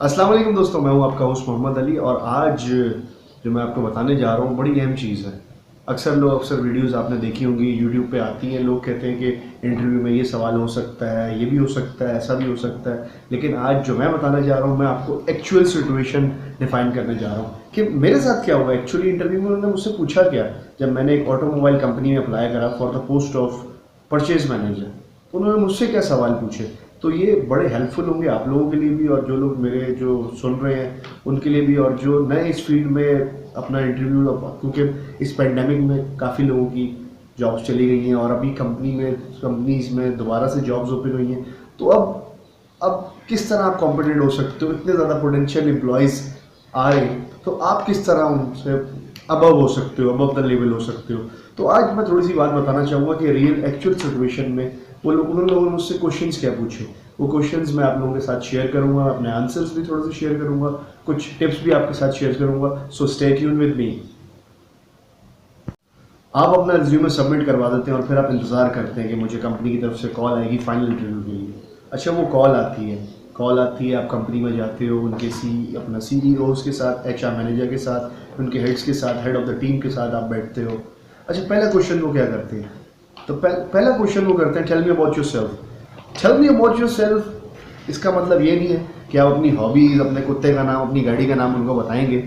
अस्सलाम वालेकुम दोस्तों, मैं हूं आपका होस्ट मोहम्मद अली और आज जो मैं आपको बताने जा रहा हूं बड़ी अहम चीज़ है। अक्सर वीडियोस आपने देखी होंगी, यूट्यूब पे आती हैं, लोग कहते हैं कि इंटरव्यू में ये सवाल हो सकता है, ये भी हो सकता है, ऐसा भी हो सकता है। लेकिन आज जो मैं बताने जा रहा हूं, मैं आपको एक्चुअल सिचुएशन डिफाइन करने जा रहा हूं कि मेरे साथ क्या हुआ। एक्चुअली इंटरव्यू में उन्होंने मुझसे पूछा क्या, जब मैंने एक ऑटोमोबाइल कंपनी में अप्लाई करा for the post of purchase manager, तो उन्होंने मुझसे क्या सवाल पूछे। तो ये बड़े हेल्पफुल होंगे आप लोगों के लिए भी, और जो लोग मेरे जो सुन रहे हैं उनके लिए भी, और जो नए इस फील्ड में अपना इंटरव्यू, क्योंकि इस पेंडेमिक में काफ़ी लोगों की जॉब्स चली गई हैं और अभी कंपनीज में दोबारा से जॉब्स ओपन हुई हैं। तो अब किस तरह आप कॉम्पिटेंट हो सकते हो, इतने ज़्यादा पोटेंशियल एम्प्लॉयज़ आ रहे हैं, तो आप किस तरह उनसे अबव हो सकते हो, अबव द लेवल हो सकते हो। तो आज मैं थोड़ी सी बात बताना चाहूँगा कि रियल एक्चुअल सिचुएशन में उन लोगों ने मुझसे क्वेश्चंस क्या पूछे। वो क्वेश्चंस मैं आप लोगों के साथ शेयर करूँगा, अपने आंसर्स भी थोड़े से शेयर करूँगा, कुछ टिप्स भी आपके साथ शेयर करूँगा। So stay tune with me. आप अपना रिज्यूमे सबमिट करवा देते हैं और फिर आप इंतज़ार करते हैं कि मुझे कंपनी की तरफ से कॉल आएगी फाइनल इंटरव्यू के लिए। अच्छा, वो कॉल आती है, आप कंपनी में जाते हो, उनके अपना CEOs के साथ, HR मैनेजर के साथ, उनके हेड्स के साथ, हेड ऑफ द टीम के साथ आप बैठते हो। अच्छा, पहला क्वेश्चन वो क्या करते हैं, तो पहला क्वेश्चन वो करते हैं, tell me about yourself. Tell me about yourself इसका मतलब ये नहीं है कि आप अपनी हॉबीज़, अपने कुत्ते का नाम, अपनी गाड़ी का नाम उनको बताएंगे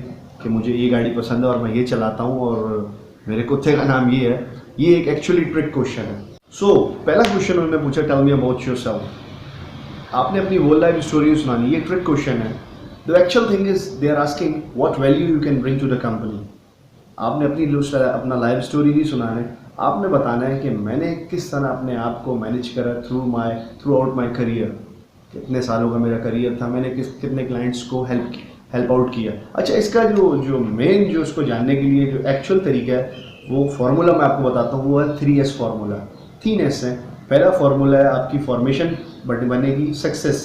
कि मुझे ये गाड़ी पसंद है और मैं ये चलाता हूँ और मेरे कुत्ते का नाम ये है। ये एक एक्चुअली ट्रिक क्वेश्चन है। सो पहला क्वेश्चन उन्होंने पूछा, टेल मी अबाउट योरसेल्फ। आपने अपनी वोल लाइफ स्टोरी सुनानी, ये ट्रिक क्वेश्चन है। The actual thing is they are asking what value you can bring to the company. आपने अपना लाइफ स्टोरी नहीं सुनाना है, आपने बताना है कि मैंने किस तरह अपने आप को मैनेज करा थ्रू आउट माई करियर। कितने सालों का मेरा करियर था, मैंने कितने क्लाइंट्स को हेल्प आउट किया। अच्छा, इसका जो मेन जो उसको जानने के लिए जो एक्चुअल तरीका है, वो फार्मूला मैं आपको बताता हूँ, वो है 3S फार्मूला। 3S है। पहला फार्मूला है, आपकी फॉर्मेशन बनेगी सक्सेस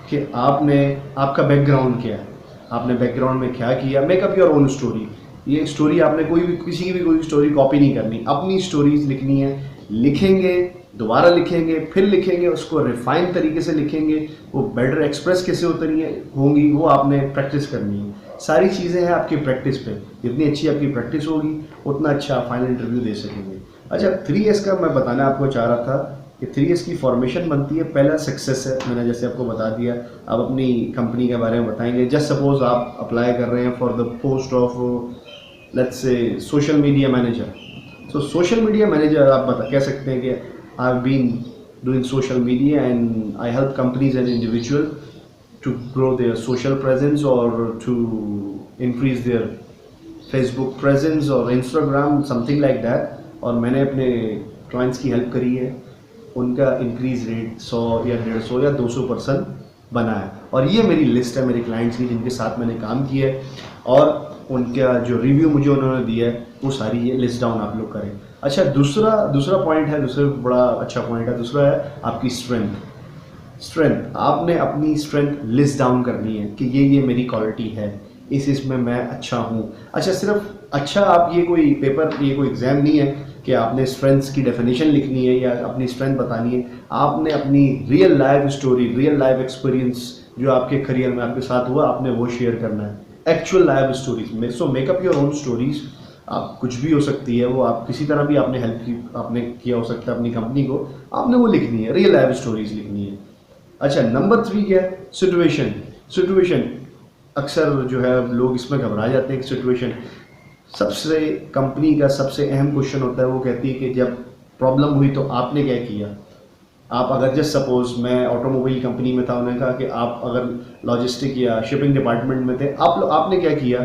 कि आपका बैकग्राउंड क्या है, आपने बैकग्राउंड में क्या किया। Make up your own story. ये स्टोरी आपने किसी की भी कोई स्टोरी कॉपी नहीं करनी, अपनी स्टोरीज लिखनी है। लिखेंगे, दोबारा लिखेंगे, फिर लिखेंगे, उसको रिफाइन तरीके से लिखेंगे। वो बेटर एक्सप्रेस कैसे होंगी वो आपने प्रैक्टिस करनी है। सारी चीज़ें हैं आपकी प्रैक्टिस पे। जितनी अच्छी आपकी प्रैक्टिस होगी उतना अच्छा आप फाइनल इंटरव्यू दे सकेंगे। अच्छा, 3S का मैं बताना आपको चाह रहा था कि 3S की फॉर्मेशन बनती है। पहला सक्सेस है, मैंने जैसे आपको बता दिया। आप अपनी कंपनी के बारे में बताएंगे। जस्ट सपोज आप अप्लाई कर रहे हैं for the post of let's say social media manager. So social media manager आप कह सकते हैं कि I have been doing social media and I help companies and individual to grow their social presence or to increase their Facebook presence or Instagram, something like that। और मैंने अपने clients की help करी है, उनका इंक्रीज रेट 100 या 150 या 200% बना है। और ये मेरी लिस्ट है मेरे क्लाइंट्स की जिनके साथ मैंने काम किया है, और उनका जो रिव्यू मुझे उन्होंने दिया है वो सारी ये लिस्ट डाउन आप लोग करें। अच्छा, दूसरा पॉइंट है, दूसरा बड़ा अच्छा पॉइंट है, दूसरा है आपकी स्ट्रेंथ। आपने अपनी स्ट्रेंथ लिस्ट डाउन करनी है कि ये मेरी क्वालिटी है, इसमें मैं अच्छा हूँ। अच्छा, सिर्फ अच्छा आप ये कोई एग्ज़ाम नहीं है कि आपने स्ट्रेंथ्स की डेफिनेशन लिखनी है या अपनी स्ट्रेंथ बतानी है। आपने अपनी real life story, real life experience जो आपके करियर में आपके साथ हुआ, आपने वो शेयर करना है। Actual life stories. So make up your own stories. आप कुछ भी हो सकती है वो, आप किसी तरह भी आपने हेल्प की, आपने किया हो सकता है अपनी कंपनी को, आपने वो लिखनी है, रियल लाइफ स्टोरीज लिखनी है। अच्छा, नंबर 3 क्या है, सिचुएशन। अक्सर जो है लोग इसमें घबरा जाते हैं कि सिचुएशन सबसे कंपनी का सबसे अहम क्वेश्चन होता है। वो कहती है कि जब प्रॉब्लम हुई तो आपने क्या किया। आप अगर जस्ट सपोज मैं ऑटोमोबाइल कंपनी में था, उन्होंने कहा कि आप अगर लॉजिस्टिक या शिपिंग डिपार्टमेंट में थे, आपने क्या किया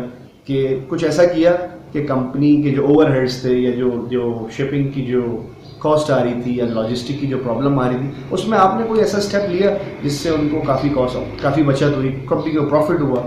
कि कुछ ऐसा किया कि कंपनी के जो ओवरहेड्स थे या जो शिपिंग की जो कॉस्ट आ रही थी या लॉजिस्टिक की जो प्रॉब्लम आ रही थी, उसमें आपने कोई ऐसा स्टेप लिया जिससे उनको काफ़ी बचत हुई, कंपनी को प्रॉफिट हुआ।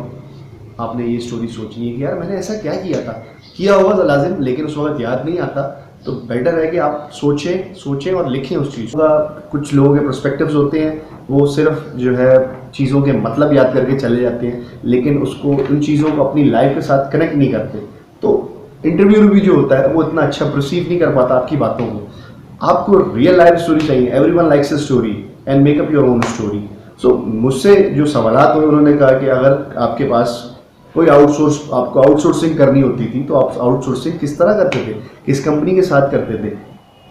आपने ये स्टोरी सोचनी है कि यार मैंने ऐसा क्या किया होगा तो लाजिम, लेकिन उस वक्त याद नहीं आता। तो बेटर है कि आप सोचें और लिखें उस चीज़ का। कुछ लोगों के पर्सपेक्टिव्स होते हैं, वो सिर्फ जो है चीज़ों के मतलब याद करके चले जाते हैं, लेकिन उन चीज़ों को अपनी लाइफ के साथ कनेक्ट नहीं करते। तो इंटरव्यू भी जो होता है वो इतना अच्छा परसीव नहीं कर पाता आपकी बातों को। आपको रियल लाइफ स्टोरी चाहिए। Everyone likes a story and make up your own story. So मुझसे जो सवालात हुए, उन्होंने कहा कि अगर आपके पास कोई आपको आउटसोर्सिंग करनी होती थी तो आप आउटसोर्सिंग किस तरह करते थे, किस कंपनी के साथ करते थे,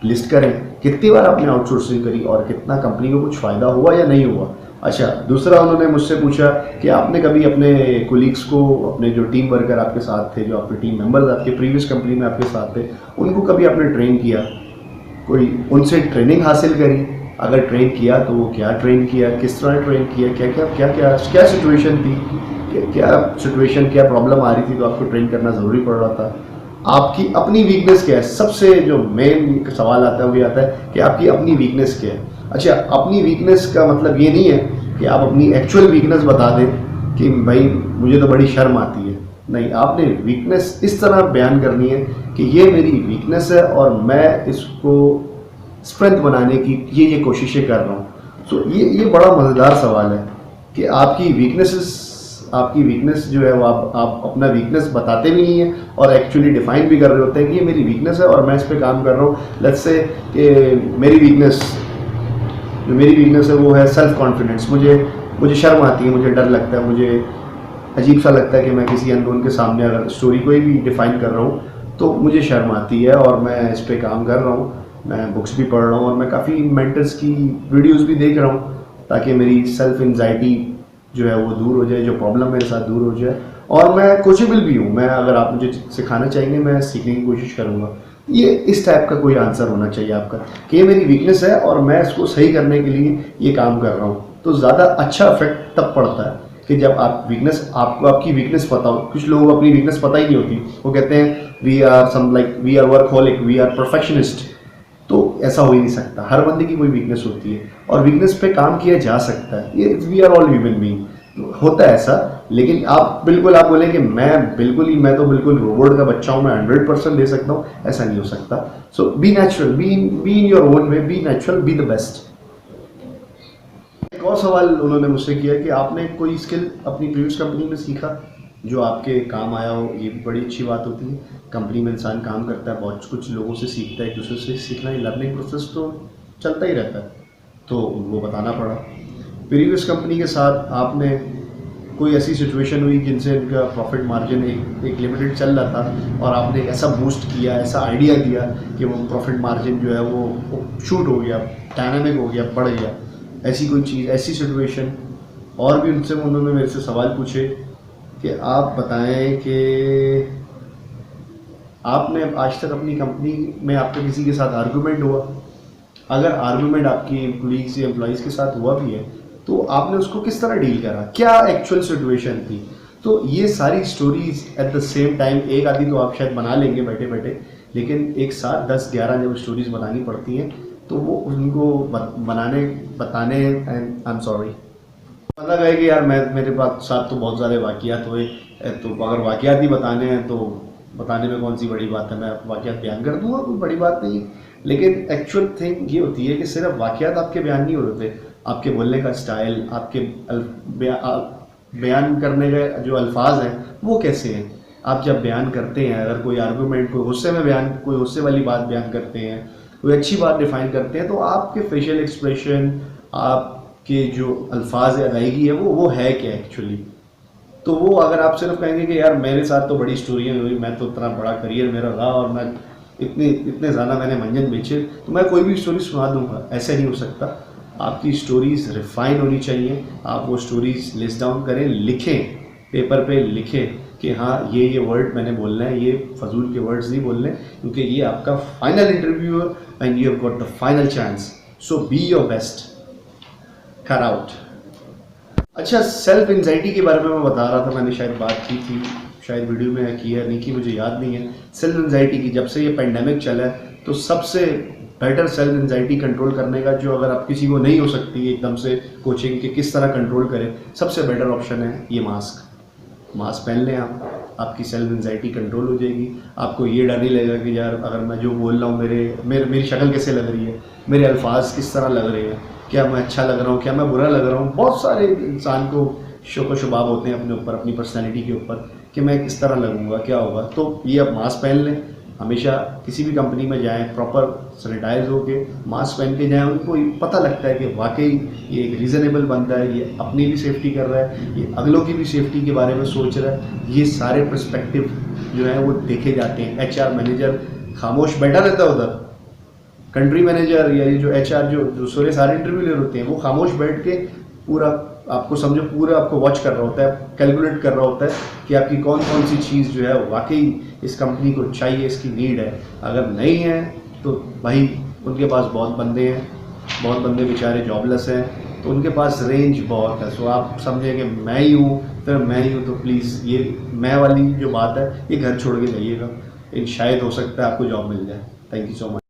लिस्ट करें कितनी बार आपने आउटसोर्सिंग करी और कितना कंपनी को कुछ फ़ायदा हुआ या नहीं हुआ। अच्छा, दूसरा उन्होंने मुझसे पूछा कि आपने कभी अपने कोलीग्स को, अपने जो टीम वर्कर आपके साथ थे, जो आपके टीम मेंबर्स आपके प्रीवियस कंपनी में आपके साथ थे, उनको कभी आपने ट्रेन किया, कोई उनसे ट्रेनिंग हासिल करी, अगर ट्रेन किया तो वो क्या ट्रेन किया, किस तरह ट्रेन किया, क्या सिचुएशन थी, क्या प्रॉब्लम आ रही थी तो आपको ट्रेन करना ज़रूरी पड़ रहा था, आपकी अपनी वीकनेस क्या है। सबसे जो मेन सवाल आता है वो ये आता है कि आपकी अपनी वीकनेस क्या है। अच्छा, अपनी वीकनेस का मतलब ये नहीं है कि आप अपनी एक्चुअल वीकनेस बता दें कि भाई मुझे तो बड़ी शर्म आती है, नहीं, आपने वीकनेस इस तरह बयान करनी है कि ये मेरी वीकनेस है और मैं इसको स्ट्रेंथ बनाने की ये कोशिशें कर रहा हूँ। सो ये बड़ा मज़ेदार सवाल है कि आपकी वीकनेस जो है वो आप अपना वीकनेस बताते भी नहीं है और एक्चुअली डिफाइन भी कर रहे होते हैं कि ये मेरी वीकनेस है और मैं इस पर काम कर रहा हूँ। लेट्स से कि मेरी वीकनेस है वो है सेल्फ कॉन्फिडेंस। मुझे शर्म आती है, मुझे डर लगता है, मुझे अजीब सा लगता है कि मैं किसी अननोन के सामने अगर स्टोरी कोई भी डिफाइन कर रहा हूँ तो मुझे शर्म आती है और मैं इस पर काम कर रहा हूँ। मैं बुक्स भी पढ़ रहा हूँ और मैं काफ़ी मेंटर्स की वीडियोस भी देख रहा हूँ ताकि मेरी सेल्फ एंजाइटी जो है वो दूर हो जाए, जो प्रॉब्लम मेरे साथ दूर हो जाए। और मैं कोचेबल भी हूँ, मैं अगर आप मुझे सिखाना चाहेंगे मैं सीखने की कोशिश करूँगा। ये इस टाइप का कोई आंसर होना चाहिए आपका कि ये मेरी वीकनेस है और मैं इसको सही करने के लिए ये काम कर रहा हूँ। तो ज़्यादा अच्छा इफेक्ट तब पड़ता है कि जब आपको आपकी वीकनेस पता हो। कुछ लोगों को अपनी वीकनेस पता ही नहीं होती, वो कहते हैं we are workaholic, we are perfectionist. तो ऐसा हो ही नहीं सकता, हर बंदे की कोई वीकनेस होती है और वीकनेस पे काम किया जा सकता है। ये we are all human being, होता है ऐसा। लेकिन आप बोलें कि मैं तो बिल्कुल रोबोट का बच्चा हूँ, मैं 100% दे सकता हूँ, ऐसा नहीं हो सकता। So be natural, be in your own way, be natural, be the best. एक और सवाल उन्होंने मुझसे किया कि आपने कोई स्किल अपनी प्रीवियस कंपनी में सीखा जो आपके काम आया हो। ये भी बड़ी अच्छी बात होती है, कंपनी में इंसान काम करता है, बहुत कुछ लोगों से सीखता है, एक दूसरे से सीखना, लर्निंग प्रोसेस तो चलता ही रहता है। तो वो बताना पड़ा। प्रीवियस कंपनी के साथ आपने कोई ऐसी सिचुएशन हुई जिनसे इनका प्रॉफिट मार्जिन एक लिमिटेड चल रहा था और आपने ऐसा बूस्ट किया, ऐसा आइडिया दिया कि वो प्रॉफिट मार्जिन जो है वो शूट हो गया, डायनामिक हो गया, बढ़ गया। ऐसी कोई चीज़, ऐसी सिचुएशन। और भी उन्होंने मेरे से सवाल पूछे कि आप बताएं कि आपने आज तक अपनी कंपनी में आपका किसी के साथ आर्गूमेंट हुआ, अगर आर्गूमेंट आपकी कोलीग्स या एम्प्लॉइज़ के साथ हुआ भी है तो आपने उसको किस तरह डील करा, क्या एक्चुअल सिचुएशन थी। तो ये सारी stories at the same time, एक आधी तो आप शायद बना लेंगे बैठे बैठे, लेकिन एक साथ 10-11 जब स्टोरीज बनानी पड़ती हैं तो वो उनको बताने एंड आई एम सॉरी, मतलब है कि यार मेरे पास साथ तो बहुत सारे वाक़ियात हुए, तो अगर वाक़ियात ही बताने हैं तो बताने में कौन सी बड़ी बात है, मैं वाक़ियात बयान कर दूंगा, कोई बड़ी बात नहीं। लेकिन एक्चुअल थिंग ये होती है कि सिर्फ वाक़ियात आपके बयान नहीं होते, आपके बोलने का स्टाइल, आपके बयान करने के जो अल्फाज हैं वो कैसे हैं। आप जब बयान करते हैं, अगर कोई आर्गूमेंट, कोई गुस्से वाली बात बयान करते हैं, कोई अच्छी बात डिफाइन करते हैं, तो आपके फेशियल एक्सप्रेशन, आपके जो अल्फाज अदायगी है वो है क्या एक्चुअली। तो वो अगर आप सिर्फ कहेंगे कि यार मेरे साथ तो बड़ी स्टोरियाँ हुई, मैं तो इतना बड़ा करियर मेरा रहा और मैं इतने ज़्यादा मैंने मंजन बेचे, तो मैं कोई भी स्टोरी सुना दूंगा, ऐसे नहीं हो सकता। आपकी स्टोरीज़ रिफाइन होनी चाहिए, आप वो स्टोरीज़ लिस्ट डाउन करें, लिखें, पेपर पे लिखें कि हाँ ये वर्ड मैंने बोलना है, ये फजूल के वर्ड्स नहीं बोलने, क्योंकि ये आपका फाइनल इंटरव्यू है and you have got the final chance. So be your best, cut out. अच्छा, सेल्फ एंजाइटी के बारे में मैं बता रहा था, मैंने शायद बात की थी, शायद वीडियो में की है नहीं की, मुझे याद नहीं है। सेल्फ एंजाइटी की, जब से ये पेंडेमिक चला है तो सबसे बेटर सेल्फ एंजाइटी कंट्रोल करने का, जो अगर आप किसी को नहीं हो सकती एकदम से कोचिंग के किस तरह कंट्रोल करें, सबसे बेटर ऑप्शन है ये मास्क पहन लें आप, आपकी सेल्फ एंजाइटी कंट्रोल हो जाएगी। आपको ये डर नहीं लगेगा कि यार अगर मैं जो बोल रहा हूँ मेरी शक्ल कैसे लग रही है, मेरे अल्फाज किस तरह लग रहे हैं, क्या मैं अच्छा लग रहा हूँ, क्या मैं बुरा लग रहा हूँ। बहुत सारे इंसान को शौक व शुबाब होते हैं अपने ऊपर, अपनी पर्सनैलिटी के ऊपर कि मैं किस तरह लगूंगा, क्या होगा। तो ये आप मास्क पहन लें, हमेशा किसी भी कंपनी में जाएं प्रॉपर सैनिटाइज होके मास्क पहन के जाएं, उनको पता लगता है कि वाकई ये एक रीज़नेबल बंदा है, ये अपनी भी सेफ्टी कर रहा है, ये अगलों की भी सेफ्टी के बारे में सोच रहा है। ये सारे पर्सपेक्टिव जो है वो देखे जाते हैं। एचआर मैनेजर खामोश बैठा रहता है उधर, कंट्री मैनेजर या ये जो एचआर जो सारे इंटरव्यू ले होते हैं वो खामोश बैठ के पूरा आपको समझो पूरा आपको वॉच कर रहा होता है, कैलकुलेट कर रहा होता है कि आपकी कौन कौन सी चीज़ जो है वाकई इस कंपनी को चाहिए, इसकी नीड है। अगर नहीं है तो भाई उनके पास बहुत बंदे हैं, बहुत बंदे बेचारे जॉबलेस हैं, तो उनके पास रेंज बहुत है। सो आप समझें कि मैं ही हूँ फिर मैं ही हूँ, तो प्लीज़ ये मैं वाली जो बात है ये घर छोड़ के जाइएगा। शायद हो सकता है आपको जॉब मिल जाए। Thank you so much.